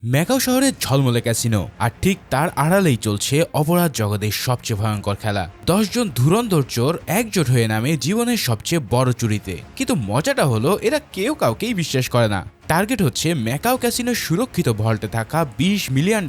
Macaw শহরে ঝলমলে casino, আর ঠিক তার আড়ালেই চলছে অপরাধ জগতের সবচেয়ে ভয়ঙ্কর খেলা। 10 জন ধুরন্ধর চোর একজোট হয়ে নামে জীবনের সবচেয়ে বড় চুরিতে। কিন্তু মজাটা হলো এরা কেউ কাউকেই বিশ্বাস করে না। টার্গেট হচ্ছে ম্যাকাও ক্যাসিনোর সুরক্ষিত ভল্টে থাকা $20 মিলিয়ন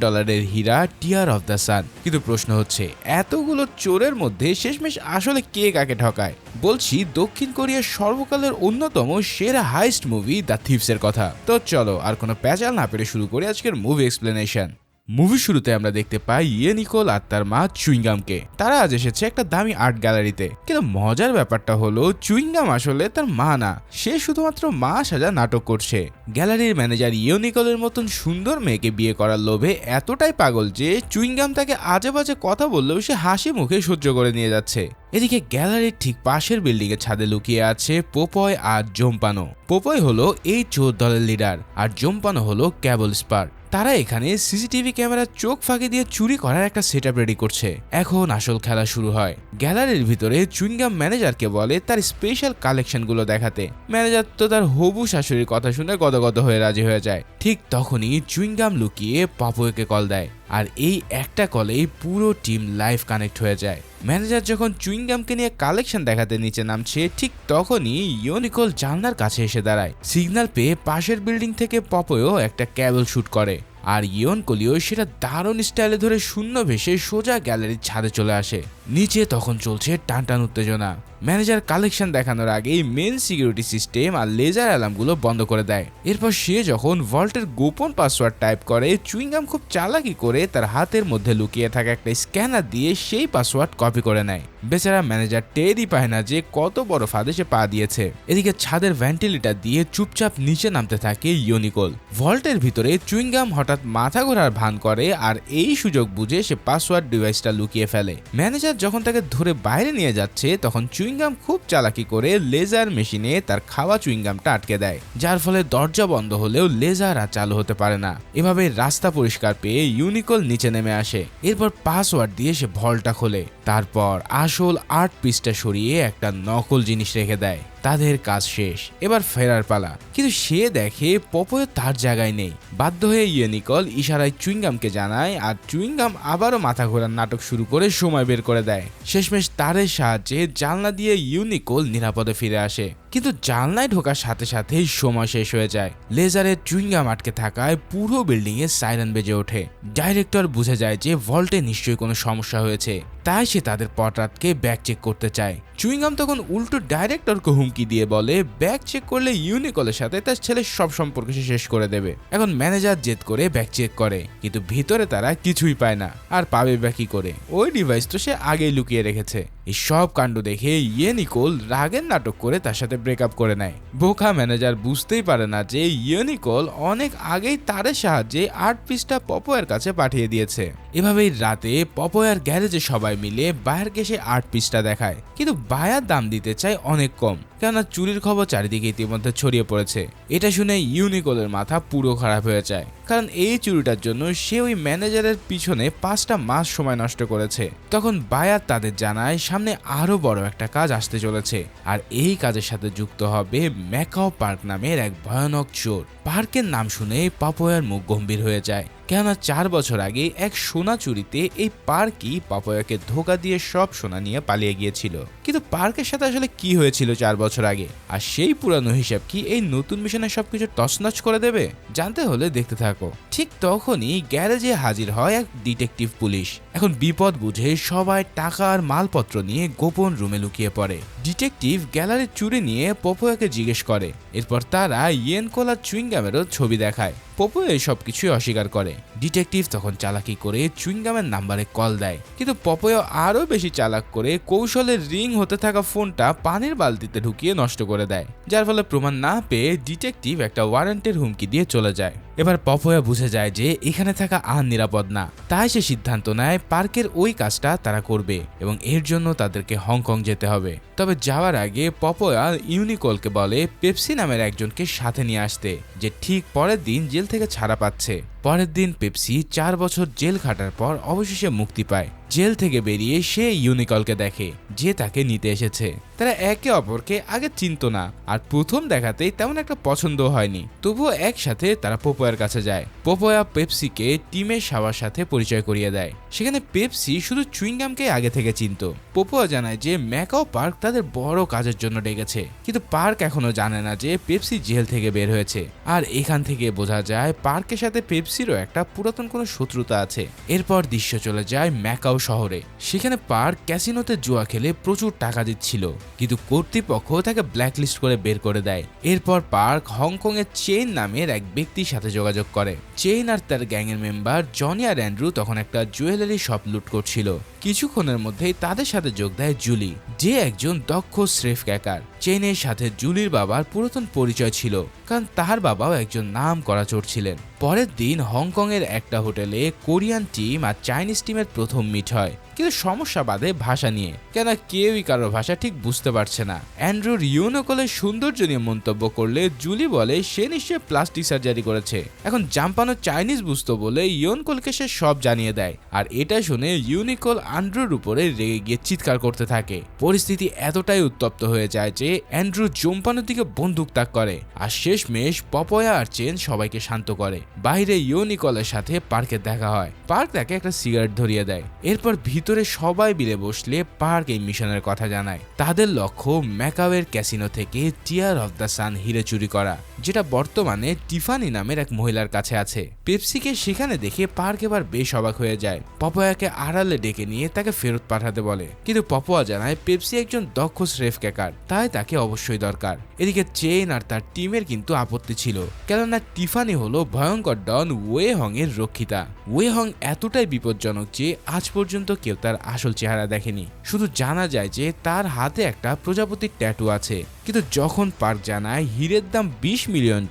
হীরা টিয়ার অফ দ্য সান। কিন্তু প্রশ্ন হচ্ছে, এতগুলো চোরের মধ্যে শেষমেশ আসলে কে কাকে ঠকায়? বলছি দক্ষিণ কোরিয়ার সর্বকালের অন্যতম সেরা হাইস্ট মুভি দ্য থিভসের কথা। তো চলো আর কোনো প্যাচাল না পেরে শুরু করি আজকের মুভি এক্সপ্লেনেশন। মুভির শুরুতে আমরা দেখতে পাই নিকোল আর তার মা চুইংগামকে। তারা আজ এসেছে একটা দামি আর্ট গ্যালারিতে। কিন্তু মজার ব্যাপারটা হলো চুইংগাম আসলে তার মা না, সে শুধুমাত্র মা সাজা নাটক করছে। গ্যালারির ম্যানেজার নিকোলের মতন সুন্দর মেয়েকে বিয়ে করার লোভে এতটাই পাগল যে চুইংগাম তাকে আজে বাজে কথা বললেও সে হাসি মুখে সহ্য করে নিয়ে যাচ্ছে। এদিকে গ্যালারির ঠিক পাশের বিল্ডিং এর ছাদে লুকিয়ে আছে পোপয় আর জোম্পানো। পোপয় হলো এই চোর দলের লিডার, আর জোম্পানো হলো ক্যাবল স্পার। তারা এখানে সিসিটিভি ক্যামেরার চোখ ফাঁকি দিয়ে চুরি করার একটা সেটআপ রেডি করছে। এখন আসল খেলা শুরু হয়। গ্যালারির ভিতরে চুইংগাম ম্যানেজারকে বলে তার স্পেশাল কালেকশনগুলো দেখাতে। ম্যানেজার তো তার হবু শাশুড়ির কথা শুনে গদগদ হয়ে রাজি হয়ে যায়। ঠিক তখনই চুইংগাম লুকিয়ে পপয়কে কল দেয়, আর এই একটা কলেই পুরো টিম লাইভ কানেক্ট হয়ে যায়। ম্যানেজার যখন চুইংগামকে নিয়ে কালেকশন দেখাতে নিচে নামছে, ঠিক তখনই নিকোল জানলার কাছে এসে দাঁড়ায়। সিগন্যাল পেয়ে পাশের বিল্ডিং থেকে পপয়ও একটা ক্যাবল শুট করে, আর নিকোলিও সেটা দারুণ স্টাইলে ধরে শূন্য ভেসে সোজা গ্যালারির ছাদে চলে আসে। নিচে তখন চলছে টানটান উত্তেজনা। ম্যানেজার কালেকশন দেখানোর আগেই মেন সিকিউরিটি সিস্টেম আর লেজার অ্যালার্মগুলো বন্ধ করে দেয়। এরপর সে যখন ভল্টের গোপন পাসওয়ার্ড টাইপ করে, চুইংগাম খুব চালাকি করে তার হাতের মধ্যে লুকিয়ে থাকা একটা স্ক্যানার দিয়ে সেই পাসওয়ার্ড কপি করে নেয়। বেচারা ম্যানেজার টেরই পায় না যে কত বড় ফাঁদে সে পা দিয়েছে। এদিকে ছাদের ভেন্টিলেটর দিয়ে চুপচাপ নিচে নামতে থাকে নিকোল। ভল্টের ভিতরে চুইংগাম হঠাৎ মাথা ঘোরার ভান করে, আর এই সুযোগ বুঝে সে পাসওয়ার্ড ডিভাইসটা লুকিয়ে ফেলে। ম্যানেজার যখন তাকে ধরে বাইরে নিয়ে যাচ্ছে, তখন চুইংগাম খুব চালাকি করে লেজার মেশিনে তার খাওয়া চুইংগামটা আটকে দেয়, যার ফলে দরজা বন্ধ হলেও লেজার আর চালু হতে পারে না। এভাবে রাস্তা পরিষ্কার পেয়ে নিকোল নিচে নেমে আসে। এরপর পাসওয়ার্ড দিয়ে সে ভল্টটা খোলে। তারপর আসল আর্ট পিসটা সরিয়ে একটা নকল জিনিস রেখে দেয়। তাদের কাজ শেষ, এবার ফেরার পালা। কিন্তু সে দেখে পপয় তার জায়গায় নেই। বাধ্য হয়ে নিকোল ইশারায় চুইংগামকে জানায়, আর চুইংগাম আবারও মাথা ঘোরার নাটক শুরু করে সময় বের করে দেয়। শেষমেশ তারের সাহায্যে জানলা দিয়ে নিকোল নিরাপদে ফিরে আসে। কিন্তু জানলায় ঢোকার সাথে সাথেই সময় শেষ হয়ে যায়। লেজারের চুইংগাম আটকে থাকায় পুরো বিল্ডিং এ সাইরেন বেজে ওঠে। ডাইরেক্টর বুঝে যায় যে ভল্টে নিশ্চয়ই কোনো সমস্যা হয়েছে, তাই সে তাদের পটরাতকে ব্যাগ চেক করতে চায়। চুইংগাম তখন উল্টো ডাইরেক্টরকে হুমকি দিয়ে বলে ব্যাগ চেক করলে নিকোলের সাথে তার ছেলের সব সম্পর্ক সে শেষ করে দেবে। এখন ম্যানেজার জেদ করে ব্যাগ চেক করে, কিন্তু ভিতরে তারা কিছুই পায় না। আর পাবে বা কি করে? ওই ডিভাইস তো সে আগেই লুকিয়ে রেখেছে। এই সব কাণ্ড দেখে নিকোল রাগের নাটক করে তার সাথে ব্রেকআপ করে নেয়। বোকা ম্যানেজার বুঝতেই পারে না যে নিকোল অনেক আগেই তারের সাহায্যে আর্ট পিসটা পপয়ের কাছে পাঠিয়ে দিয়েছে। এভাবেই রাতে পপয়ার গ্যারেজে সবাই মিলে বায়ারকে সে আর্ট পিসটা দেখায়, কিন্তু বায়ার দাম দিতে চায় অনেক কম, কেননা চুরির খবর চারিদিকে ইতিমধ্যে ছড়িয়ে পড়েছে। এটা শুনে নিকোলের মাথা পুরো খারাপ হয়ে যায়, কারণ এই চুরিটার জন্য সে ওই ম্যানেজারের পিছনে 5টা মাস সময় নষ্ট করেছে। তখন বায়ার তাদের জানায় সামনে আরো বড় একটা কাজ আসতে চলেছে, আর এই কাজের সাথে যুক্ত হবে ম্যাকাও পার্ক নামের এক ভয়ানক চোর। পার্কের নাম শুনে পপয়ার মুখ গম্ভীর হয়ে যায়, কেননা 4 বছর আগে এক সোনা চুরিতে এই পার্কই পপয়াকে ধোকা দিয়ে সব সোনা নিয়ে পালিয়ে গিয়েছিল। কিন্তু পার্কের সাথে আসলে কি হয়েছিল 4 বছর আগে, আর সেই পুরানো হিসাব কি এই নতুন মিশনে সবকিছু তছনছ করে দেবে? জানতে হলে দেখতে থাকো। ঠিক তখনই গ্যারেজে হাজির হয় এক ডিটেকটিভ পুলিশ। এখন বিপদ বুঝে সবাই টাকা আর মালপত্র নিয়ে গোপন রুমে লুকিয়ে পড়ে। ডিটেকটিভ গ্যালারির চুরি নিয়ে পপয়াকে জিজ্ঞেস করে। এরপর তারা নিকোল আর চুইংগামেরও ছবি দেখায়। পপয় সবকিছুই অস্বীকার করে। ডিটেকটিভ তখন চালাকি করে চুইংগামের নাম্বারে কল দেয়, কিন্তু পপয় আরো বেশি চালাক করে কৌশলের রিং হতে থাকা ফোনটা পানির বালতিতে ঢুকিয়ে নষ্ট করে দেয়, যার ফলে প্রমাণ না পেয়ে ডিটেকটিভ একটা ওয়ারেন্টের হুমকি দিয়ে চলে যায়। এবার পপয়া বুঝে যায় যে এখানে থাকা আর নিরাপদ না, তাই সে সিদ্ধান্ত নেয় পার্কের ওই কাজটা তারা করবে, এবং এর জন্য তাদেরকে হংকং যেতে হবে। তবে যাওয়ার আগে পপয়া নিকোলকে বলে পেপসি নামের একজনকে সাথে নিয়ে আসতে, যে ঠিক পরের দিন জেল থেকে ছাড়া পাচ্ছে। পরের দিন পেপসি 4 বছর জেল খাটার পর অবশেষে মুক্তি পায়। জেল থেকে বেরিয়ে সে ইউনিকলকে দেখে, যে তাকে নিতে এসেছে। তারা একে অপরকে আগে চিনত না, আর প্রথম দেখাতেই তেমন একটা পছন্দ হয়নি। তবুও একসাথে তারা পোপোয়ার কাছে যায়। পোপোয়া পেপসিকে টিমের সবার সাথে পরিচয় করিয়ে দেয়। সেখানে পেপসি শুধু চুইংগামকে আগে থেকে চিনত। পোপোয়া জানায় যে ম্যাকাও পার্ক তাদের বড় কাজের জন্য ডেকেছে, কিন্তু পার্ক এখনো জানে না যে পেপসি জেল থেকে বের হয়েছে। আর এখান থেকে বোঝা যায় পার্কের সাথে পেপসিরও একটা পুরাতন কোনো শত্রুতা আছে। এরপর দৃশ্য চলে যায় ম্যাকাও শহরে। সেখানে পার্ক ক্যাসিনোতে জুয়া খেলে প্রচুর টাকা দিচ্ছিল, কিন্তু কর্তৃপক্ষ তাকে ব্ল্যাকলিস্ট করে বের করে দেয়। এরপর পার্ক হংকং এর চেইন নামের এক ব্যক্তির সাথে যোগাযোগ করে। চেইন আর তার গ্যাংয়ের মেম্বার জনি আর অ্যান্ড্রু তখন একটা জুয়েলারি শপ লুট করছিল। কিছুক্ষণের মধ্যেই তাদের সাথে যোগ দেয় জুলি, যে একজন দক্ষ স্রেফ ক্যাকার। চেইনের সাথে জুলির বাবার পুরাতন পরিচয় ছিল, কারণ তার বাবাও একজন নাম করা চোর ছিলেন। পরের দিন হংকং এর একটা হোটেলে কোরিয়ান টিম আর চাইনিজ টিমের প্রথম মিট হয়, কিন্তু সমস্যা বাধে ভাষা নিয়ে, কেন কেউই কারোর ভাষা ঠিক বুঝতে পারছে না। অ্যান্ড্রুর ইউনিকলের সৌন্দর্য নিয়ে মন্তব্য করলে জুলি বলে সে নিশ্চয়ই প্লাস্টিক সার্জারি করেছে। এখন জাম্পানো চাইনিজ বুঝতো বলে ইউনিকলকে সে সব জানিয়ে দেয়, আর এটা শুনে ইউনিকল অ্যান্ড্রুর উপরে রেগে গিয়ে চিৎকার করতে থাকে। পরিস্থিতি এতটাই উত্তপ্ত হয়ে যায় যে অ্যান্ড্রু জম্পানোর দিকে বন্দুক তাক করে, আর শেষমেশ পপয়া আর চেন সবাইকে শান্ত করে। বাইরে ইউনিকলের সাথে পার্কের দেখা হয়। পার্ক তাকে একটা সিগারেট ধরিয়ে দেয়। এরপর ভিতরে সবাই মিলে বসলে পার্ক এই মিশনের কথা জানায়। তাদের লক্ষ্য ম্যাকাওয়ের ক্যাসিনো থেকে টিয়ার অফ দ্য সান হিরে চুরি করা, যেটা বর্তমানে টিফানি নামের এক মহিলার কাছে আছে। পেপসিকে সেখানে দেখে পার্ক এবার বেশ অবাক হয়ে যায়। পপয়াকে আড়ালে ডেকে নিয়ে তাকে ফেরত পাঠাতে বলে, কিন্তু পপয়া জানায় পেপসি একজন দক্ষ স্রেফ ক্যাকার, তাই তাকে অবশ্যই দরকার। এদিকে চেইন আর তার টিমের কিন্তু আপত্তি ছিল, কেননা টিফানি হলো ভয়ঙ্কর ডন ওয়ে হং এর রক্ষিতা। ওয়ে হং এতটাই বিপজ্জনক যে আজ পর্যন্ত কেউ তার আসল চেহারা দেখেনি। শুধু জানা যায় যে তার হাতে একটা প্রজাপতির ট্যাটু আছে। কিন্তু যখন পার্ক জানায় হীরের দাম $20 মিলিয়ন,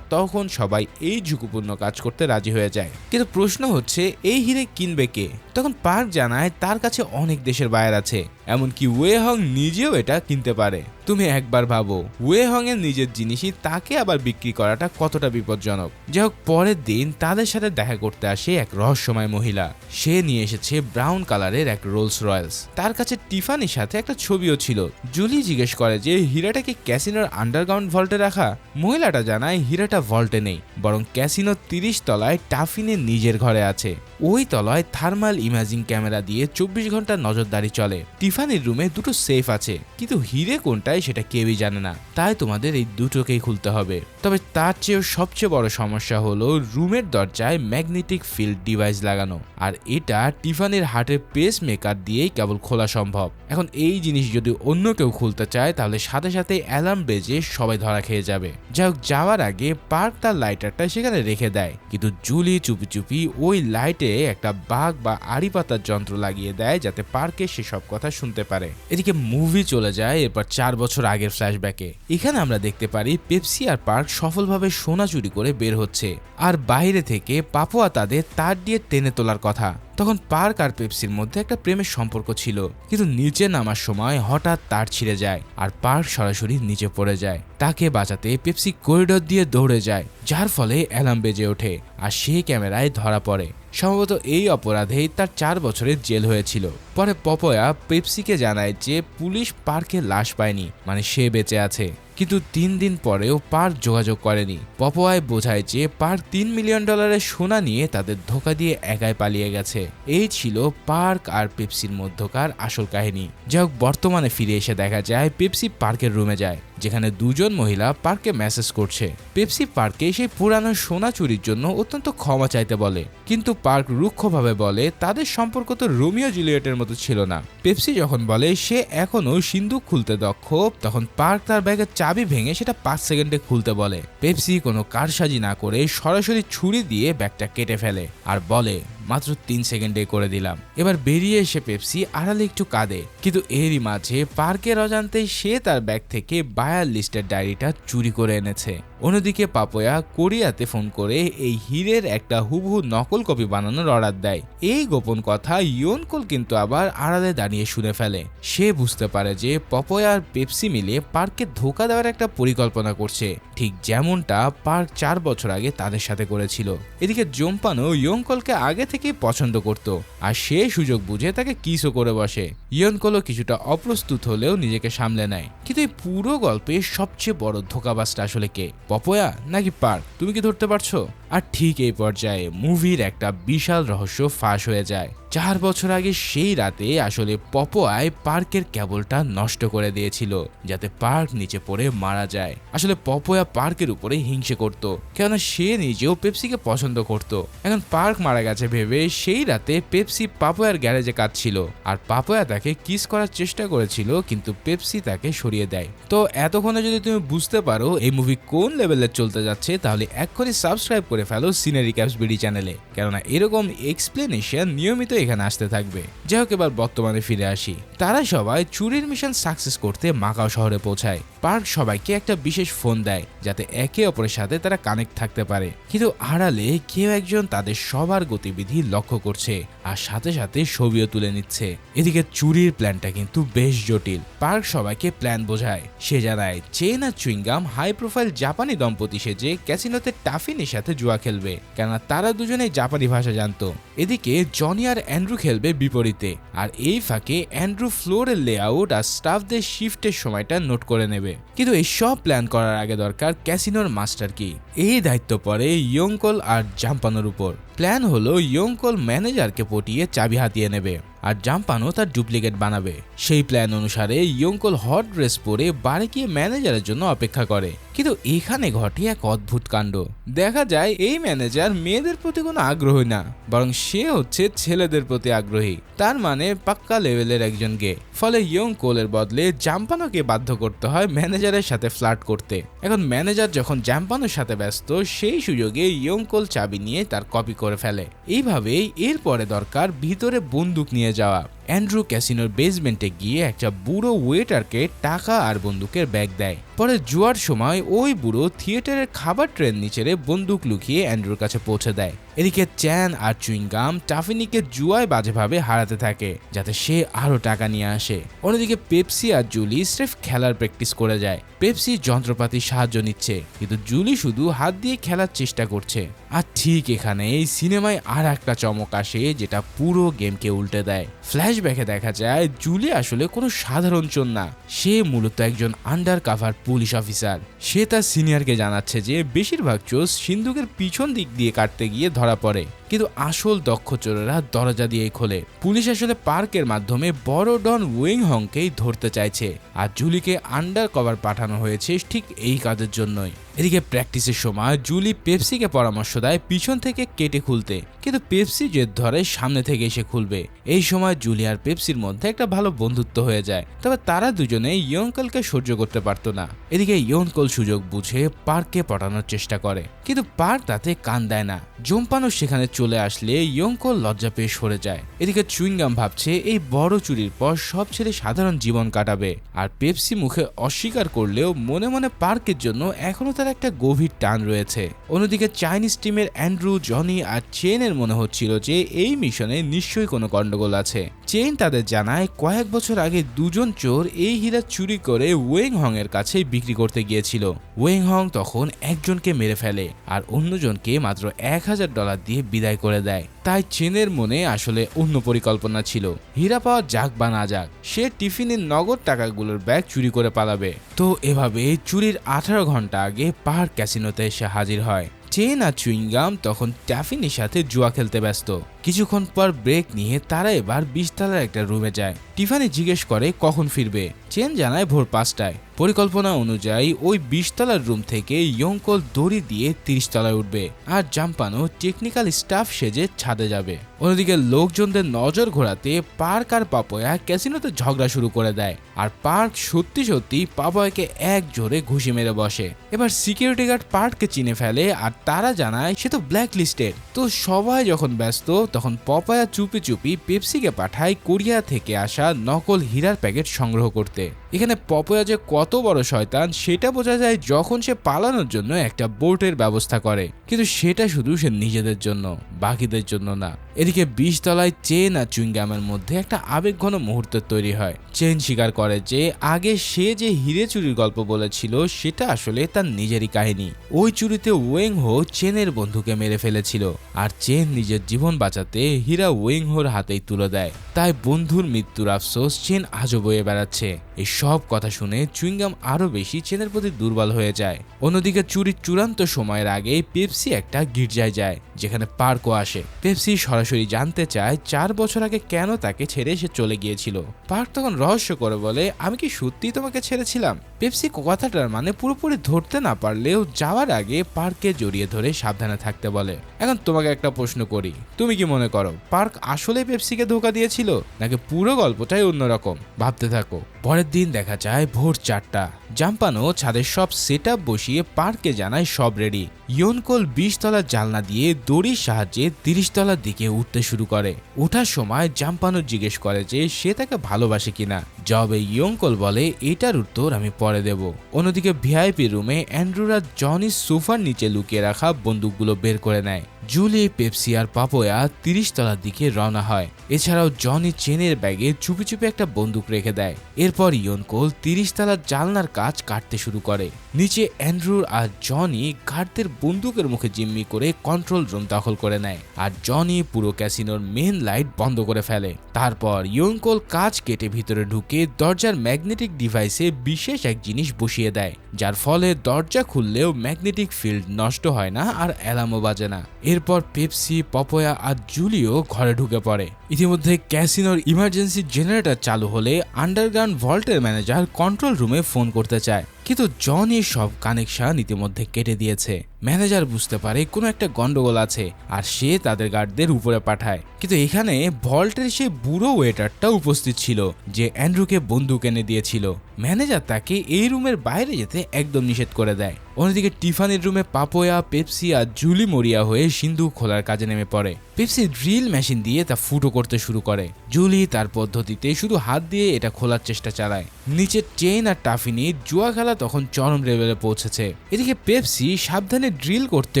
তখন সবাই এই ঝুঁকিপূর্ণ কাজ করতে রাজি হয়ে যায়। কিন্তু প্রশ্ন হচ্ছে এই হিরে কিনবে কে? তখন পার্ক জানায় তার কাছে অনেক দেশের বায়ার আছে, এমনকি ওয়ে হং নিজেও এটা কিনতে পারে। তুমি একবার ভাবো, ওয়ে হং এর নিজের জিনিসই তাকে আবার বিক্রি করাটা কতটা বিপজ্জনক। যাই হোক, পরের দিন তাদের সাথে দেখা করতে আসে এক রহস্যময় মহিলা। সে নিয়ে এসেছে ব্রাউন কালারের এক রোলস রয়েলস। তার কাছে টিফানির সাথে একটা ছবিও ছিল। জুলি জিজ্ঞেস করে যে হীরাটা কি ক্যাসিনোর আন্ডারগ্রাউন্ড ভল্টে রাখা? মহিলাটা জানায় হীরাটা ভল্টে নেই, বরং ক্যাসিনোর 30 তলায় টাফিনের নিজের ঘরে আছে। ওই তলায় থার্মাল ইমেজিং ক্যামেরা দিয়ে 24 ঘন্টা নজরদারি চলে। টিফানির রুমে দুটো সেফ আছে, কিন্তু হিরে কোনটায় সেটা কেউই জানে না, তাই তোমাদের এই দুটোকেই খুলতে হবে। তবে তার চেয়েও সবচেয়ে বড় সমস্যা হলো রুমের দরজায় ম্যাগনেটিক ফিল্ড ডিভাইস লাগানো, আর এটা টিফানির হার্টের পেস মেকার দিয়েই কেবল খোলা সম্ভব। এখন এই জিনিস যদি অন্য কেউ খুলতে চায় তাহলে সাথে সাথে অ্যালার্ম বেজে সবাই ধরা খেয়ে যাবে। যাই হোক, যাওয়ার আগে পার্ক তার লাইটারটা সেখানে রেখে দেয়, কিন্তু জুলি চুপি চুপি ওই লাইটে একটা বাঘ বা আড়ি পাতার যন্ত্র লাগিয়ে দেয়, যাতে পার্কে সেসব কথা শুনতে পারে। এদিকে মুভি চলে যায় এরপর 4 বছর আগের ফ্ল্যাশব্যাকে। এখানে আমরা দেখতে পারি পেপসি আর পার্ক সফলভাবে সোনা চুরি করে বের হচ্ছে, আর বাইরে থেকে পাপুয়া তাদের তার দিয়ে টেনে তোলার কথা। তখন পার্ক আর পেপসির মধ্যে একটা প্রেমের সম্পর্ক ছিল, কিন্তু নিচে নামার সময় হঠাৎ তার ছিঁড়ে যায় আর পার্ক সরাসরি নিচে পড়ে যায়। তাকে বাঁচাতে পেপসি করিডোর দিয়ে দৌড়ে যায়, যার ফলে অ্যালার্ম বেজে ওঠে আর সে ক্যামেরায় ধরা পড়ে। সম্ভবত এই অপরাধেই তার 4 বছরের জেল হয়েছিল। পরে পপয়া পেপসিকে জানায় যে পুলিশ পার্কে লাশ পায়নি, মানে সে বেঁচে আছে। কিন্তু 3 দিন পরেও পার্ক যোগাযোগ করেনি। পপয়ায় বোঝায় যে পার্ক $3 মিলিয়ন সোনা নিয়ে তাদের ধোকা দিয়ে একাই পালিয়ে গেছে। এই ছিল পার্ক আর পেপসির মধ্যকার আসল কাহিনী। যাই হোক, বর্তমানে ফিরে এসে দেখা যায় পেপসি পার্কের রুমে যায়, যেখানে দুজন মহিলা পার্কে মেসেজ করছে। পেপসি পার্কে সেই পুরানো সোনা চুরির জন্য অত্যন্ত ক্ষমা চাইতে বলে, কিন্তু পার্ক রুক্ষভাবে বলে তাদের সম্পর্ক তো রোমিও জুলিয়েটের মতো ছিল না। পেপসি যখন বলে সে এখনো সিন্দুক খুলতে দক্ষ, তখন পার্ক তার ব্যাগের চাবি ভেঙে সেটা 5 সেকেন্ডে খুলতে বলে। পেপসি কোনো কারসাজি না করে সরাসরি ছুরি দিয়ে ব্যাগটা কেটে ফেলে আর বলে মাত্র 3 সেকেন্ডে করে দিলাম। এবার বেরিয়ে এসে পেপসি আড়ালে একটু কাঁদে, কিন্তু এরই মাঝে পার্কের অজান্তে সে তার ব্যাগ থেকে বায়ার লিস্টের ডায়েরিটা চুরি করে এনেছে। অন্যদিকে পাপোয়া কোরিয়াতে ফোন করে এই হীরের একটা হুবহু নকল কপি বানানোর অর্ডার দেয়। এই গোপন কথা ইয়নকল কিন্তু আবার আড়ালে দাঁড়িয়ে শুনে ফেলে। সে বুঝতে পারে যে পাপোয়া আর পেপসি মিলে পার্ককে ধোঁকা দেওয়ার একটা পরিকল্পনা করছে, ঠিক যেমনটা পার্ক 4 বছর আগে তাদের সাথে করেছিল। এদিকে জম্পানো ইয়নকলকে আগে থেকেই পছন্দ করত, আর সে সুযোগ বুঝে তাকে কিসও করে বসে। ইয়নকলও কিছুটা অপ্রস্তুত হলেও নিজেকে সামলে নেয়। কিন্তু এই পুরো গল্পে সবচেয়ে বড় ধোঁকাবাজটা আসলে কে, পাপোয়া নাকি পার্ক? তুমি কি ধরতে পারছো? আর ঠিক এই পর্যায়ে মুভির একটা বিশাল রহস্য ফাঁস হয়ে যায়। 4 বছর আগে সেই রাতে আসলে পাপোয়ায় পার্কের কেবলটা নষ্ট করে দিয়েছিল, যাতে পার্ক নিচে পড়ে মারা যায়। আসলে পাপোয়া পার্কের উপরে হিংসে করত, কেননা সে নিজেও পেপসিকে পছন্দ করত। এখন পার্ক মারা গেছে ভেবে সেই রাতে পেপসি পাপোয়ার গ্যারেজে কাঁদছিল, আর পাপোয়া তাকে কিস করার চেষ্টা করেছিল, কিন্তু পেপসি তাকে সরিয়ে দেয়। তো এতক্ষণে যদি তুমি বুঝতে পারো এই মুভি কোন লেভেলে চলতে যাচ্ছে, তাহলে এক্ষুনি সাবস্ক্রাইব করে ফেলো সিনারি ক্যাপস বিডি চ্যানেলে, কেননা এরকম এক্সপ্লেনেশন নিয়মিত এখানে আসতে থাকবে। যাই হোক, এবার বর্তমানে ফিরে আসি। তারা সবাই চুরির মিশন সাকসেস করতে মাকাও শহরে পৌঁছায়। পার্ক সবাইকে একটা বিশেষ ফোন দেয়, যাতে একে অপরের সাথে তারা কানেক্ট থাকতে পারে। কিন্তু আড়ালে কেউ একজন তাদের সবার গতিবিধি লক্ষ্য করছে, আর সাথে সাথে ছবিও তুলে নিচ্ছে। এদিকে চুরির প্ল্যানটা কিন্তু বেশ জটিল। পার্ক সবাইকে প্ল্যান বোঝায়। সে জানায় চেন আর চুইংগাম হাই প্রোফাইল জাপানি দম্পতি সেজে ক্যাসিনোতে টাফিনের সাথে জুয়া খেলবে, কেননা তারা দুজনেই জাপানি ভাষা জানতো। এদিকে জনি আর অ্যান্ড্রু খেলবে বিপরীতে, আর এই ফাঁকে অ্যান্ড্রু ফ্লোরের লেআউট আর স্টাফদের শিফটের সময়টা নোট করে নেবে। কিন্তু এই সব প্ল্যান করার আগে দরকার ক্যাসিনোর মাস্টার কি। এই দায়িত্ব পড়ে ইয়নকল আর জাম্পানোর উপর। প্ল্যান হলো ইয়নকল ম্যানেজারকে পটিয়ে চাবি হাতিয়ে নেবে, আর জাম্পানো তার ডুপ্লিকেট বানাবে। সেই প্ল্যান অনুসারে ইয়নকল হট ড্রেস পরে বাড়ি গিয়ে ম্যানেজারের জন্য অপেক্ষা করে। কিন্তু এখানে ঘটে এক অদ্ভুত কাণ্ড। দেখা যায় এই ম্যানেজার মেয়েদের প্রতি কোনো আগ্রহী না, বরং সে হচ্ছে ছেলেদের প্রতি আগ্রহী। তার মানে পাক্কা লেভেলের একজন গে। ফলে ইয়নকলের বদলে জাম্পানোকে বাধ্য করতে হয় ম্যানেজারের সাথে ফ্লার্ট করতে। এখন ম্যানেজার যখন জাম্পানোর সাথে ব্যস্ত, সেই সুযোগে ইয়নকল চাবি নিয়ে তার কপি করে ফেলে। এইভাবেই এরপরে দরকার ভিতরে বন্দুক নিয়ে যাওয়া। অ্যান্ড্রু ক্যাসিনোর বেসমেন্টে গিয়ে একটা বুড়ো ওয়েটারকে টাকা আর বন্দুকের ব্যাগ দেয়। পরে জুয়ার সময় ওই বুড়ো থিয়েটারের খাবার ট্রেন নিচে বন্দুক লুকিয়ে অ্যান্ড্রুর কাছে পৌঁছে দেয়। এদিকে চ্যান আর চুইংগাম টাফিনিকে জুয়ায় বাজেভাবে হারাতে থাকে, যাতে সে আরো টাকা নিয়ে আসে। অন্যদিকে পেপসি আর জুলি স্রেফ খেলার প্র্যাকটিস করে যায়। পেপসি যন্ত্রপাতির সাহায্য নিচ্ছে, কিন্তু জুলি শুধু হাত দিয়ে খেলার চেষ্টা করছে। আর ঠিক এখানে এই সিনেমায় আর একটা চমক আসে, যেটা পুরো গেমকে উল্টে দেয়। ফ্ল্যাশব্যাকে দেখা যায় জুলি আসলে কোনো সাধারণ চোর না, সে মূলত একজন আন্ডার কাভার পুলিশ অফিসার। সে তার সিনিয়রকে জানাচ্ছে যে বেশিরভাগ চোর সিন্ধুকের পিছন দিক দিয়ে কাটতে গিয়ে ধরা পড়ে, কিন্তু আসল দক্ষ চোরেরা দরজা দিয়েই খোলে। পুলিশ আসলে পার্কের মাধ্যমে বড় ডন ওয়েং হংকেই ধরতে চাইছে, আর জুলিকে আন্ডার কভার পাঠানো হয়েছে ঠিক এই কাজের জন্যই। এদিকে প্র্যাকটিসের সময় জুলি পেপসিকে পরামর্শ দেয় পিছন থেকে কেটে খুলতে, কিন্তু পেপসি জেদ ধরে সামনে থেকে এসে খুলবে। এই সময় জুলি আর পেপসির মধ্যে একটা ভালো বন্ধুত্ব হয়ে যায়, তবে তারা দুজনে ইয়নকলকে সহ্য করতে পারতো না। এদিকে ইয়নকল সুযোগ বুঝে পার্ককে পটানোর চেষ্টা করে, কিন্তু পার্ক তাতে কান দেয় না। জম্পানো সেখানে চলে আসলে ইয়নকল লজ্জা পেয়ে সরে যায়। এদিকে চুইংগাম ভাবছে এই বড় চুরির পর সব ছেলে সাধারণ জীবন কাটাবে, আর পেপসি মুখে অস্বীকার করলেও মনে মনে পার্কের জন্য এখনো তার একটা গভীর টান রয়েছে। অন্যদিকে চাইনিজ টিমের অ্যান্ড্রু, জনি আর চেনের মনে হচ্ছিল যে এই মিশনে নিশ্চয়ই কোনো গন্ডগোল আছে। চেন তাদের জানায় কয়েক বছর আগে দুজন চোর এই হীরা চুরি করে ওয়েং হং এর কাছে বিক্রি করতে গিয়েছিল। ওয়েং হং তখন একজনকে মেরে ফেলে আর অন্যজনকে মাত্র $1000 দিয়ে বিদায় করে দেয়। তাই চেনের মনে আসলে অন্য পরিকল্পনা ছিল, হীরা পাওয়া যাক বা না যাক, সে টিফিনের নগদ টাকাগুলোর ব্যাগ চুরি করে পালাবে। তো এভাবে চুরির 18 ঘন্টা আগে পার্ক ক্যাসিনোতে এসে হাজির হয়। চেন আর চুইংগাম তখন ট্যাফিনের সাথে জুয়া খেলতে ব্যস্ত। কিছুক্ষণ পর ব্রেক নিয়ে তারা এবার 20 তলার একটা রুমে যায়। টিফানি জিজ্ঞেস করে কখন ফিরবে। চেন জানায় ভোর 5টায়। পরিকল্পনা অনুযায়ী ওই 20 তলার রুম থেকে ইয়নকল দড়ি দিয়ে 30 তলায় উঠবে, আর জাম্পানো টেকনিক্যাল স্টাফ সেজে ছাদে যাবে। অন্যদিকে লোকজনদের নজর ঘোরাতে পার্ক আর পাপোয়া ক্যাসিনোতে ঝগড়া শুরু করে দেয়, আর পার্ক সত্যি সত্যি পাপোয়াকে এক জোরে ঘুষি মেরে বসে। এবার সিকিউরিটি গার্ড পার্ককে চিনে ফেলে, আর তারা জানায় সে তো ব্ল্যাক লিস্টেড। তো সবাই যখন ব্যস্ত, তখন পাপোয়া চুপি চুপি পেপসিকে পাঠায় কোরিয়া থেকে আসা নকল হীরার প্যাকেট সংগ্রহ করতে। এখানে পপয়া যে কত বড় শয়তান সেটা বোঝা যায় যখন সে পালানোর জন্য একটা বোটের ব্যবস্থা করে, কিন্তু সেটা শুধু সে নিজেদের জন্য, বাকিদের জন্য না। এদিকে 20 তলায় চেন আর চুইংগামের মধ্যে একটা আবেগঘন মুহূর্ত তৈরি হয়। চেন স্বীকার করে যে আগে সে যে হিরে চুরির গল্প বলেছিল সেটা আসলে তার নিজেরই কাহিনী। ওই চুরিতে ওয়েং হো চেনের বন্ধুকে মেরে ফেলেছিল, আর চেন নিজের জীবন বাঁচাতে হীরা ওয়েং হোর হাতেই তুলে দেয়। তাই বন্ধুর মৃত্যুর আফসোস চেন আজও বয়ে বেড়াচ্ছে। এই সব কথা শুনে চুইংগাম আরো বেশি চেনের প্রতি দুর্বল হয়ে যায়। অন্যদিকে চুরির চূড়ান্ত সময়ের আগে পেপসি একটা গির্জায় যায়, যেখানে পার্কও আসে। পেপসি সরাসরি জানতে চায় 4 বছর আগে কেন তাকে ছেড়ে সে চলে গিয়েছিল। পার্ক তখন রহস্য করে বলে, আমি কি সত্যি তোমাকে ছেড়েছিলাম? পেপসি কথাটার মানে পুরোপুরি ধরতে না পারলেও যাওয়ার আগে পার্ককে জড়িয়ে ধরে সাবধানে থাকতে বলে। এখন তোমাকে একটা প্রশ্ন করি, তুমি কি মনে করো পার্ক আসলে পেপসিকে ধোকা দিয়েছিল, নাকি পুরো গল্পটাই অন্যরকম? ভাবতে থাকো। পরের দিন দেখা যায় ভোর 4টা। জাম্পানো ছাদের সব সেট বসিয়ে পার্কে জানায় সব রেডি। ইয়নকোল 20 তলার জানলা দিয়ে দড়ির সাহায্যে 30 তলার দিকে উঠতে শুরু করে। ওঠার সময় জাম্পানো জিজ্ঞেস করে যে সে তাকে ভালোবাসে কিনা। জবাবে ইয়নকোল বলে এটার উত্তর আমি পরে দেব। অন্যদিকে ভিআইপি রুমে অ্যান্ড্রুরা জনি সোফার নিচে লুকিয়ে রাখা বন্দুকগুলো বের করে নেয়। জুলি, পেপসি আর পাপোয়া 30 তলার দিকে রওনা হয়। এছাড়াও জনি চেনের ব্যাগে চুপি চুপি একটা বন্দুক রেখে দেয়। এরপর ইয়নকোল 30 তলার জানলার কাজ কাটতে শুরু করে। নিচে অ্যান্ড্রু আর জনি গার্ডদের বন্দুকের মুখে জিম্মি করে কন্ট্রোল রুম দখল করে নেয়, আর জনি পুরো ক্যাসিনোর মেন লাইট বন্ধ করে ফেলে। তারপর ইয়নকোল কাজ কেটে ভিতরে ঢুকে দরজার ম্যাগনেটিক ডিভাইসে বিশেষ এক জিনিস বসিয়ে দেয়, যার ফলে দরজা খুললেও ম্যাগনেটিক ফিল্ড নষ্ট হয় না আর অ্যালার্মও বাজে না। এরপর পেপসি, পপয়া আর জুলিও ঘরে ঢুকে পড়ে। ইতিমধ্যে ক্যাসিনোর ইমার্জেন্সি জেনারেটর চালু হলে আন্ডারগ্রাউন্ড ভল্টের ম্যানেজার কন্ট্রোল রুমে ফোন করতে চায়, কিন্তু জনি সব কানেকশন ইতিমধ্যে কেটে দিয়েছে। ম্যানেজার বুঝতে পারে কোনো একটা গন্ডগোল আছে, আর সে তাদের গার্ডদের উপরে পাঠায়। কিন্তু এখানে ভল্টের সেই বুড়ো ওয়েটারটা উপস্থিত ছিল যে অ্যান্ড্রুকে বন্দুক এনে দিয়েছিল। ম্যানেজার তাকে এই রুমের বাইরে যেতে একদম নিষেধ করে দেয়। অন্যদিকে টিফানির রুমে পাপোয়া, পেপসি আর জুলি মরিয়া হয়ে সিন্ধুক খোলার কাজে নেমে পড়ে। পেপসি ড্রিল মেশিন দিয়ে তা ফুটো করতে শুরু করে। জুলি তার পদ্ধতিতে শুধু হাত দিয়ে এটা খোলার চেষ্টা চালায়। নিচে চেইন আর টাফিনি জুয়া খেলা তখন চরম লেভেলে পৌঁছেছে। এদিকে পেপসি সাবধানে ড্রিল করতে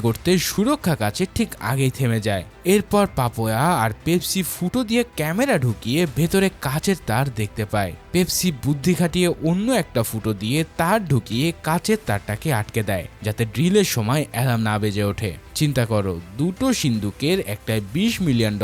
করতে সুরক্ষা কাছে ঠিক আগেই থেমে যায়। এরপর পাপোয়া আর পেপসি ফুটো দিয়ে ক্যামেরা ঢুকিয়ে ভেতরে কাচের তার দেখতে পায়। পেপসি বুদ্ধি খাটিয়ে অন্য একটা ফুটো দিয়ে তার ঢুকিয়ে কাচের তারটাকে আটকে দেয়, যাতে ড্রিলের সময় অ্যালার্ম না বেজে ওঠে। চিন্তা করো, দুটো সিন্দুকের একটায় $20 মিলিয়ন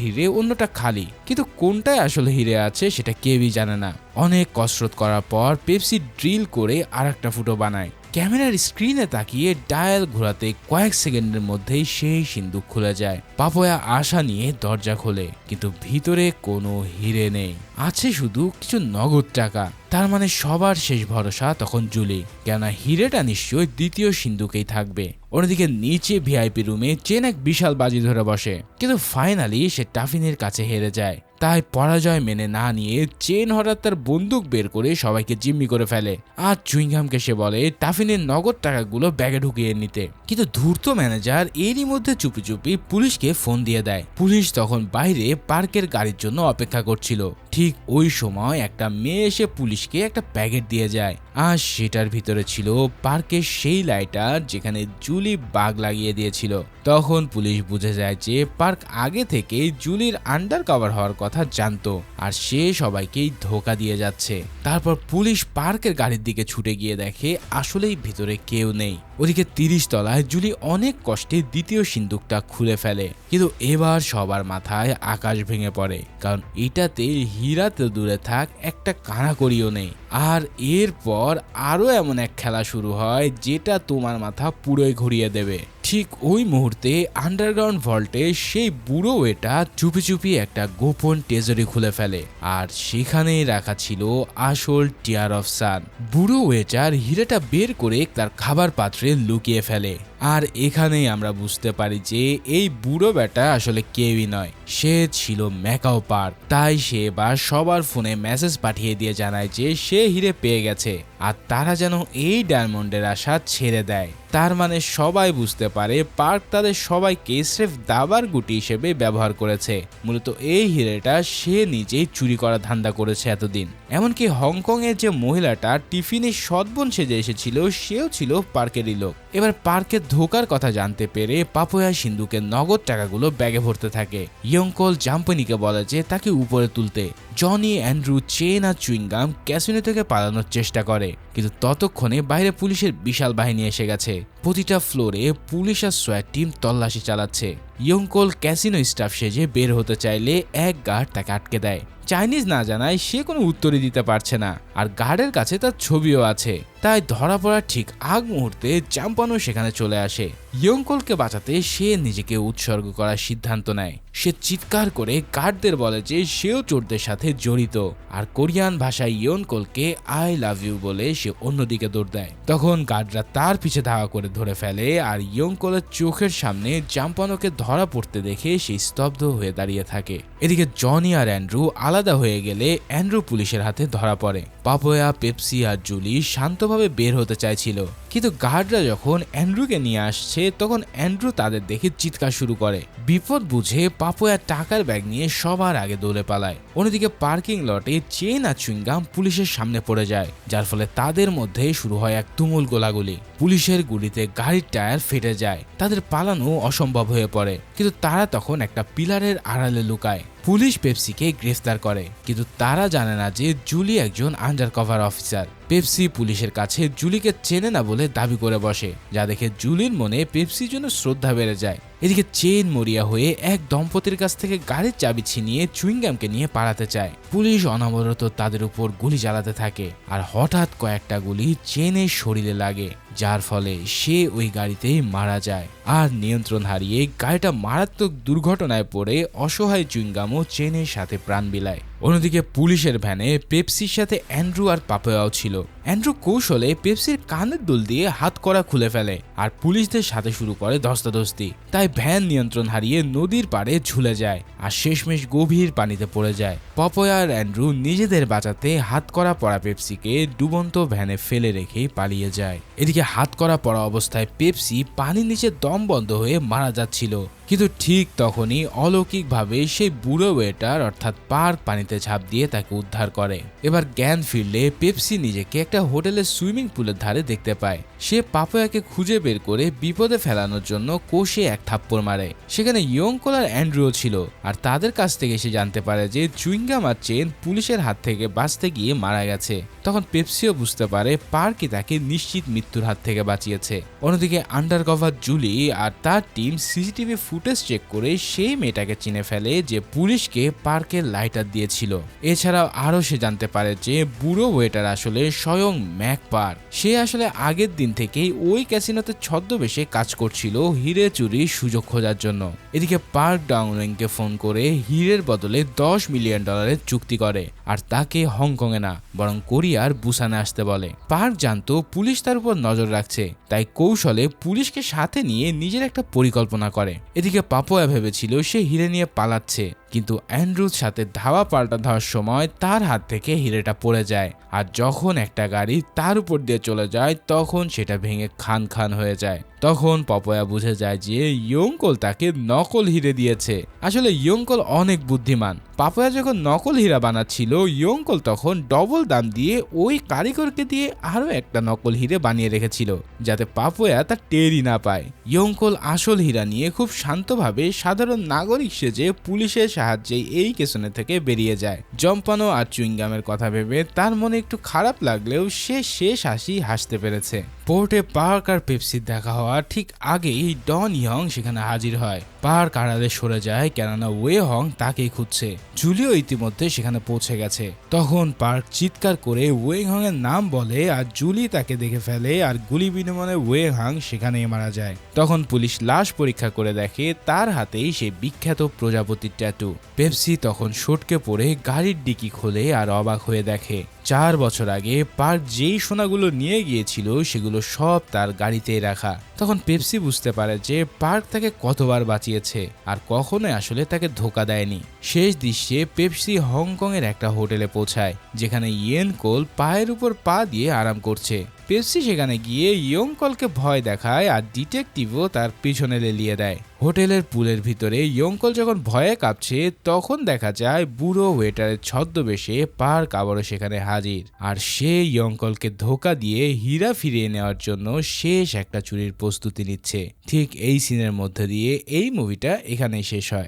হিরে, অন্যটা খালি, কিন্তু কোনটায় আসলে হিরে আছে সেটা কেউই জানে না। অনেক কসরত করার পর পেপসি ড্রিল করে আর একটা ফুটো বানায়। ক্যামেরার স্ক্রিনে তাকিয়ে ডায়াল ঘোরাতে কয়েক সেকেন্ডের মধ্যেই সেই সিন্দুক খুলে যায়। পাপোয়া আশা নিয়ে দরজা খোলে, কিন্তু ভিতরে কোনো হিরে নেই, আছে শুধু কিছু নগদ টাকা। তার মানে সবার শেষ ভরসা তখন জুলি, কেননা হিরেটা নিশ্চয়ই দ্বিতীয় সিন্দুকেই থাকবে। অন্যদিকে নিচে ভিআইপি রুমে চেন এক বিশাল বাজি ধরে বসে, কিন্তু ফাইনালি সে টাফিনের কাছে হেরে যায়। তাই পরাজয় মেনে না নিয়ে চেন হঠাৎ তার বন্দুক বের করে সবাইকে জিম্মি করে ফেলে, আর চুইংগামকে সে বলে টাফিনের নগদ টাকাগুলো ব্যাগে ঢুকিয়ে নিতে। কিন্তু ধূর্ত ম্যানেজার এরই মধ্যে চুপি চুপি পুলিশকে ফোন দিয়ে দেয়। পুলিশ তখন বাইরে পার্কের গাড়ির জন্য অপেক্ষা করছিল। ঠিক ওই সময় একটা মেয়ে এসে পুলিশকে একটা প্যাকেট দিয়ে যায়, আর সেটার ভিতরে ছিল পার্কের সেই লাইটার যেখানে জুলি বাগ লাগিয়ে দিয়েছিল। তখন পুলিশ বুঝে যায় যে পার্ক আগে থেকে জুলির আন্ডার কভার হওয়ার কথা জানতো, আর সে সবাইকেই ধোকা দিয়ে যাচ্ছে। তারপর পুলিশ পার্কের গাড়ির দিকে ছুটে গিয়ে দেখে আসলেই ভিতরে কেউ নেই। ওদিকে 30 তলায় জুলি অনেক কষ্টে দ্বিতীয় সিন্দুকটা খুলে ফেলে, কিন্তু এবার সবার মাথায় আকাশ ভেঙে পড়ে, কারণ এটাতে হীরাতে দূরে থাক একটা কানাকড়িও নেই। আর এরপর আরো এমন এক খেলা শুরু হয় যেটা তোমার মাথা পুরোই ঘুরিয়ে দেবে। ঠিক ওই মুহূর্তে আন্ডারগ্রাউন্ড ভল্টে সেই বুড়ো ওয়েটা চুপি চুপি একটা গোপন ট্রেজারি খুলে ফেলে, আর সেখানেই রাখা ছিল আসল টিয়ার অফ সান। বুড়ো ওয়েটার হীরাটা বের করে তার খাবার পাত্রে লুকিয়ে ফেলে। আর এখানেই আমরা বুঝতে পারি যে এই বুড়ো বেটা আসলে কেউই নয়, সে ছিল ম্যাকাও পার্ক। তাই সে এবার সবার ফোনে মেসেজ পাঠিয়ে দিয়ে জানায় যে সে হিরে পেয়ে গেছে আর তারা যেন এই ডায়মন্ডের আশা ছেড়ে দেয়। তার মানে সবাই বুঝতে পারে পার্ক তাদের সবাইকে স্রেফ দাবার গুটি হিসেবে ব্যবহার করেছে। মূলত এই হিরেটা সে নিজেই চুরি করা ধান্দা করেছে এতদিন। এমনকি হংকং এর যে মহিলাটা টিফিনে সৎবোন সেজে এসেছিল সেও ছিল পার্কেরই লোক। এবার পার্কের ধোকার কথা জানতে পেরে পাপোয়া সিন্ধুকে নগদ টাকাগুলো ব্যাগে ভরতে থাকে। ইয়ংকল জাম্পানিকে বলে যে তাকে উপরে তুলতে। জনি, অ্যান্ড্রু, চেন আর চুইংগাম ক্যাসিনো থেকে পালানোর চেষ্টা করে, কিন্তু ততক্ষণে বাইরে পুলিশের বিশাল বাহিনী এসে গেছে। প্রতিটা ফ্লোরে পুলিশ আর সোয়াট টিম তল্লাশি চালাচ্ছে। ইয়ংকল ক্যাসিনো স্টাফ সেজে বের হতে চাইলে এক গার্ড তাকে আটকে দেয়। চাইনিজ না জানায় সে কোনো উত্তরই দিতে পারছে না, আর গার্ডের কাছে তার ছবিও আছে। তাই ধরা পড়ার ঠিক আগ মুহূর্তে জাম্পানো সেখানে চলে আসে। ইয়ংকলকে বাঁচাতে সে নিজেকে উৎসর্গ করার সিদ্ধান্ত নেয়। সে চিৎকার করে গার্ডদের বলে যে সেও চোরদের সাথে জড়িত, আর কোরিয়ান ভাষায় ইয়ংকলকে আই লাভ ইউ বলে সে অন্যদিকে দৌড় দেয়। তখন গার্ডরা তার পিছে ধাওয়া করে ধরে ফেলে, আর ইয়ংকলের চোখের সামনে জাম্পানোকে ধরা পড়তে দেখে সে স্তব্ধ হয়ে দাঁড়িয়ে থাকে। এদিকে জনি আর অ্যান্ড্রু আলাদা হয়ে গেলে অ্যান্ড্রু পুলিশের হাতে ধরা পড়ে। পাপোয়া, পেপসি আর জুলি শান্তভাবে বের হতে চাইছিল, কিন্তু গার্ডরা যখন অ্যান্ড্রুকে নিয়ে আসছে তখন অ্যান্ড্রু তাদের দেখে চিৎকার শুরু করে। বিপদ বুঝে পাপোয়া টাকার ব্যাগ নিয়ে সবার আগে দৌড়ে পালায়। অন্যদিকে পার্কিং লটে চেন আর চুইংগাম পুলিশের সামনে পড়ে যায়, যার ফলে তাদের মধ্যে শুরু হয় এক তুমুল গোলাগুলি। পুলিশের গুলিতে গাড়ির টায়ার ফেটে যায়, তাদের পালানো অসম্ভব হয়ে পড়ে। কিন্তু তারা তখন একটা পিলারের আড়ালে লুকায়। পুলিশ পেপসিকে গ্রেফতার করে, কিন্তু তারা জানে না যে জুলি একজন আন্ডারকভার অফিসার। পেপসি পুলিশের কাছে জুলিকে চেনে না বলে দাবি করে বসে, যা দেখে জুলির মনে পেপসির জন্য শ্রদ্ধা বেড়ে যায়। এদিকে চেন মরিয়া হয়ে এক দম্পতির কাছ থেকে গাড়ির চাবি ছিনিয়ে চুইংগামকে নিয়ে পালাতে চায়। পুলিশ অনবরত তাদের উপর গুলি চালাতে থাকে, আর হঠাৎ কয়েকটা গুলি চেনের শরীরে লাগে, যার ফলে সে ওই গাড়িতেই মারা যায়। আর নিয়ন্ত্রণ হারিয়ে গাড়িটা মারাত্মক দুর্ঘটনায় পড়ে অসহায় চুইংগামও চেনের সাথে প্রাণ বিলায়। অন্যদিকে পুলিশের ভ্যানে পেপসির সাথে অ্যান্ড্রু আর পাপোয়াও ছিল। অ্যান্ড্রু কৌশলে পেপসির কানের দুল দিয়ে হাত করা খুলে ফেলে, আর পুলিশদের সাথে শুরু করে ধস্তাধস্তি। তাই ভ্যান নিয়ন্ত্রণ হারিয়ে নদীর পাড়ে ঝুলে যায়, আর শেষমেশ গভীর পানিতে পড়ে যায়। পাপোয়া আর অ্যান্ড্রু নিজেদের বাঁচাতে হাত করা পড়া পেপসিকে ডুবন্ত ভ্যানে ফেলে রেখেই পালিয়ে যায়। এদিকে হাত করা পড়া অবস্থায় পেপসি পানির নিচে দম বন্ধ হয়ে মারা যাচ্ছিল, কিন্তু ঠিক তখনই অলৌকিকভাবে সেই বুড়ো ওয়েটার অর্থাৎ পার্ক পানিতে ঝাঁপ দিয়ে তাকে উদ্ধার করে। এবার জ্ঞান ফিরলে পেপসি নিজেকে একটা হোটেলের সুইমিং পুলের ধারে দেখতে পায়। সে পাপোয়াকে খুঁজে বের করে বিপদে ফেলানোর জন্য কষে এক থাপ্পড় মারে। সেখানে ইয়ংকল আর অ্যান্ড্রুও ছিল, আর তাদের কাছ থেকে সে জানতে পারে যে চুইংগাম আর চেন পুলিশের হাত থেকে বাঁচতে গিয়ে মারা গেছে। তখন পেপসিও বুঝতে পারে পার্কই তাকে নিশ্চিত মৃত্যুর হাত থেকে বাঁচিয়েছে। অন্যদিকে আন্ডারকভার জুলি আর তার টিম সিসিটিভি ফুটেজ চেক করে সেই মেয়েটাকে চিনে ফেলে যে পুলিশকে পার্কের লাইটার দিয়েছিল। এছাড়াও আরও সে জানতে পারে যে বুড়ো ওয়েটার আসলে স্বয়ং ম্যাক পার্ক। সে আসলে আগের দিন থেকেই ওই ক্যাসিনোতে ছদ্মবেশে কাজ করছিল হিরে চুরির সুযোগ খোঁজার জন্য। এদিকে পার্ক ডাউনিংকে ফোন করে হিরের বদলে $10 মিলিয়ন চুক্তি করে, আর তাকে হংকংয়ে না বরং কোরিয়ার বুসানে আসতে বলে। পার্ক জানতো পুলিশ তার উপর নজর রাখছে, তাই কৌশলে পুলিশকে সাথে নিয়ে নিজের একটা পরিকল্পনা করে। এদিকে পাপোয়া ভেবেছিল সে হিরে নিয়ে পালাচ্ছে, কিন্তু অ্যান্ড্রুর সাথে ধাওয়া পাল্টা দেওয়ার সময় তার হাত থেকে হিরেটা পড়ে যায়, আর যখন একটা গাড়ি তার উপর দিয়ে চলে যায় তখন সেটা ভেঙে খান খান হয়ে যায়। তখন পাপোয়া বুঝে যায় যে ইয়ংকল তাকে নকল হিরে দিয়েছে। আসলে ইয়ংকল অনেক বুদ্ধিমান। পাপোয়া যখন নকল হীরা বানাচ্ছিল, ইয়ংকল তখন ডবল দাম দিয়ে ওই কারিগরকে দিয়ে আরো একটা নকল হিরে বানিয়ে রেখেছিল, যাতে পাপোয়া তা টেরই না পায়। ইয়ংকল আসল হীরা নিয়ে খুব শান্তভাবে সাধারণ নাগরিক সেজে পুলিশের সাহায্যে এই কেসনে থেকে বেরিয়ে যায়। জম্পানো আর চুইংগামের কথা ভেবে তার মনে একটু খারাপ লাগলেও সে শেষ হাসি হাসতে পেরেছে। পোর্টে পার্ক আর পেপসির দেখা হওয়ার ঠিক আগেই ডন ইয়ং সেখানে হাজির হয়। পার্ক আড়ালে সরে যায়, কেননা ওয়ে হং তাকেই খুঁজছে। জুলিও ইতিমধ্যে সেখানে পৌঁছে গেছে। তখন পার্ক চিৎকার করে ওয়ে হং এর নাম বলে, আর জুলি তাকে দেখে ফেলে, আর গুলি বিনিময়ে ওয়ে হং সেখানেই মারা যায়। তখন পুলিশ লাশ পরীক্ষা করে দেখে তার হাতেই সেই বিখ্যাত প্রজাপতির ট্যাটু। পেপসি তখন সটকে পড়ে গাড়ির ডিকি খোলে আর অবাক হয়ে দেখে 4 বছর আগে পার্ক যেই সোনাগুলো নিয়ে গিয়েছিল সেগুলো সব তার গাড়িতেই রাখা। তখন পেপসি বুঝতে পারে যে পার্ক তাকে কতবার বাঁচিয়েছে আর কখনোই আসলে তাকে ধোকা দেয়নি। শেষ দৃশ্যে পেপসি হংকং এর একটা হোটেলে পৌঁছায়, যেখানে ইয়েন কোল পায়ের উপর পা দিয়ে আরাম করছে। পেপসি সেখানে গিয়ে ইয়ংকলকে ভয় দেখায় আর ডিটেকটিভও তার পিছনে লেলিয়ে দেয়। হোটেলের পুলের ভিতরে ইয়ংকল যখন ভয়ে কাঁপছে তখন দেখা যায় বুড়ো ওয়েটারের ছদ্মবেশে পার্ক আবারও সেখানে হাজির, আর সে ইয়ংকলকে ধোকা দিয়ে হীরা ফিরিয়ে নেওয়ার জন্য শেষ একটা চুরির প্রস্তুতি নিচ্ছে। ঠিক এই সিনের মধ্যে দিয়ে এই মুভিটা এখানেই শেষ হয়।